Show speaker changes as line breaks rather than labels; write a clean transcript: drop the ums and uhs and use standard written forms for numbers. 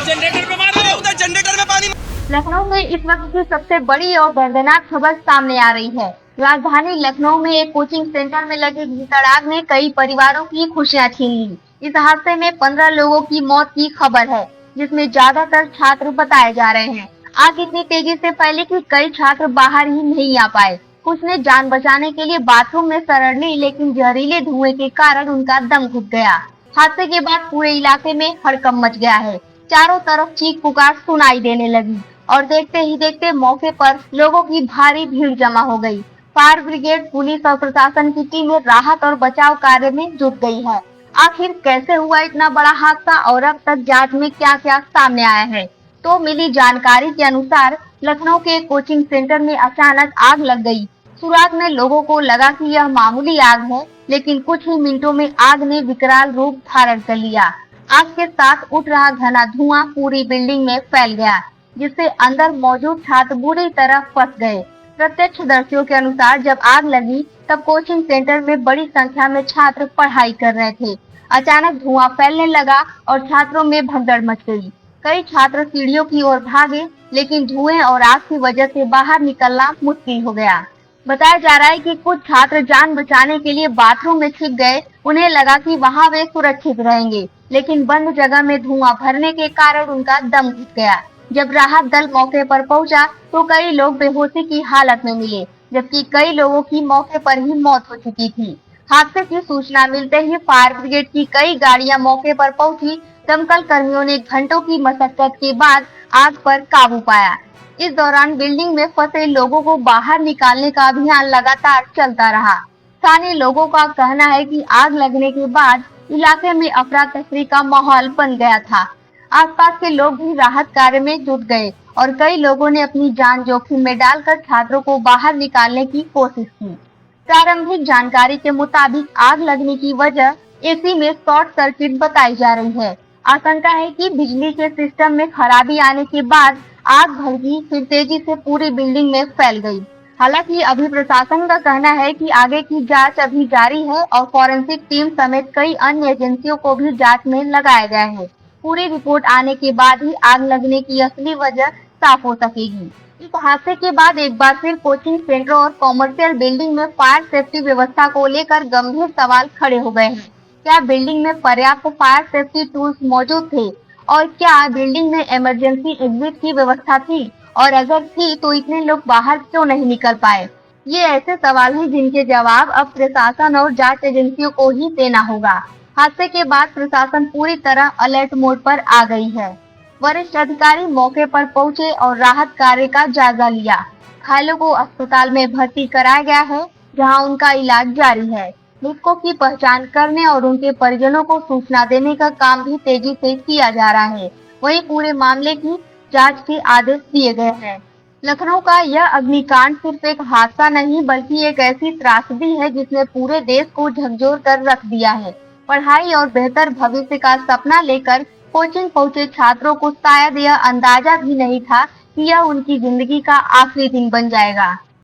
Generator पे मारो, उधर जनरेटर में पानी।
लखनऊ में इस वक्त की सबसे बड़ी और दर्दनाक खबर सामने आ रही है। राजधानी लखनऊ में एक कोचिंग सेंटर में लगी भीषण आग ने कई परिवारों की खुशियां छीन ली। इस हादसे में 15 लोगों की मौत की खबर है, जिसमें ज्यादातर छात्र बताए जा रहे हैं। आग इतनी तेजी से फैली कि कई छात्र बाहर ही नहीं आ पाए। कुछ ने जान बचाने के लिए बाथरूम में शरण ली, लेकिन जहरीले धुएं के कारण उनका दम घुट गया। हादसे के बाद पूरे इलाके में हड़कंप मच गया है। चारों तरफ चीख पुकार सुनाई देने लगी और देखते ही देखते मौके पर लोगों की भारी भीड़ जमा हो गई। फायर ब्रिगेड, पुलिस और प्रशासन की टीमें राहत और बचाव कार्य में जुट गई है। आखिर कैसे हुआ इतना बड़ा हादसा और अब तक जांच में क्या क्या सामने आया है? तो मिली जानकारी के अनुसार लखनऊ के कोचिंग सेंटर में अचानक आग लग गई। शुरुआत में लोगों को लगा कि यह मामूली आग है, लेकिन कुछ ही मिनटों में आग ने विकराल रूप धारण कर लिया। आग के साथ उठ रहा घना धुआं पूरी बिल्डिंग में फैल गया, जिससे अंदर मौजूद छात्र बुरी तरह फंस गए। प्रत्यक्षदर्शियों के अनुसार जब आग लगी तब कोचिंग सेंटर में बड़ी संख्या में छात्र पढ़ाई कर रहे थे। अचानक धुआं फैलने लगा और छात्रों में भगदड़ मच गई। कई छात्र सीढ़ियों की ओर भागे, लेकिन धुएं और आग की वजह से बाहर निकलना मुश्किल हो गया। बताया जा रहा है कि कुछ छात्र जान बचाने के लिए बाथरूम में छिप गए। उन्हें लगा कि वहां वे सुरक्षित रहेंगे, लेकिन बंद जगह में धुआं भरने के कारण उनका दम घुट गया। जब राहत दल मौके पर पहुंचा तो कई लोग बेहोशी की हालत में मिले, जबकि कई लोगों की मौके पर ही मौत हो चुकी थी। हादसे की सूचना मिलते ही फायर ब्रिगेड की कई गाड़ियां मौके पर पहुंची। दमकल कर्मियों ने घंटों की मशक्कत के बाद आग पर काबू पाया। इस दौरान बिल्डिंग में फंसे लोगों को बाहर निकालने का अभियान लगातार चलता रहा। स्थानीय लोगों का कहना है कि आग लगने के बाद इलाके में अफरा तफरी का माहौल बन गया था। आसपास के लोग भी राहत कार्य में जुट गए और कई लोगों ने अपनी जान जोखिम में डालकर छात्रों को बाहर निकालने की कोशिश की। प्रारंभिक जानकारी के मुताबिक आग लगने की वजह एसी में शॉर्ट सर्किट बताई जा रही है। आशंका है कि बिजली के सिस्टम में खराबी आने के बाद आग भड़की, फिर तेजी से पूरी बिल्डिंग में फैल गई। हालांकि अभी प्रशासन का कहना है कि आगे की जांच अभी जारी है और फॉरेंसिक टीम समेत कई अन्य एजेंसियों को भी जांच में लगाया गया है। पूरी रिपोर्ट आने के बाद ही आग लगने की असली वजह साफ हो सकेगी। इस हादसे के बाद एक बार फिर कोचिंग सेंटर और कॉमर्शियल बिल्डिंग में फायर सेफ्टी व्यवस्था को लेकर गंभीर सवाल खड़े हो गए हैं। क्या बिल्डिंग में पर्याप्त फायर सेफ्टी टूल्स मौजूद थे और क्या बिल्डिंग में इमरजेंसी एग्जिट की व्यवस्था थी, और अगर थी तो इतने लोग बाहर क्यों नहीं निकल पाए? ये ऐसे सवाल हैं जिनके जवाब अब प्रशासन और जांच एजेंसियों को ही देना होगा। हादसे के बाद प्रशासन पूरी तरह अलर्ट मोड पर आ गई है। वरिष्ठ अधिकारी मौके पर पहुंचे और राहत कार्य का जायजा लिया। घायलों को अस्पताल में भर्ती कराया गया है, जहां उनका इलाज जारी है। मृतकों की पहचान करने और उनके परिजनों को सूचना देने का काम भी तेजी से किया जा रहा है। वहीं पूरे मामले की जांच के आदेश दिए गए हैं। लखनऊ का यह अग्निकांड सिर्फ एक हादसा नहीं, बल्कि एक ऐसी त्रासदी है जिसने पूरे देश को झकझोर कर रख दिया है। पढ़ाई और बेहतर भविष्य का सपना लेकर कोचिंग पहुंचे छात्रों को शायद यह अंदाजा भी नहीं था कि यह उनकी जिंदगी का आखिरी दिन बन जाएगा।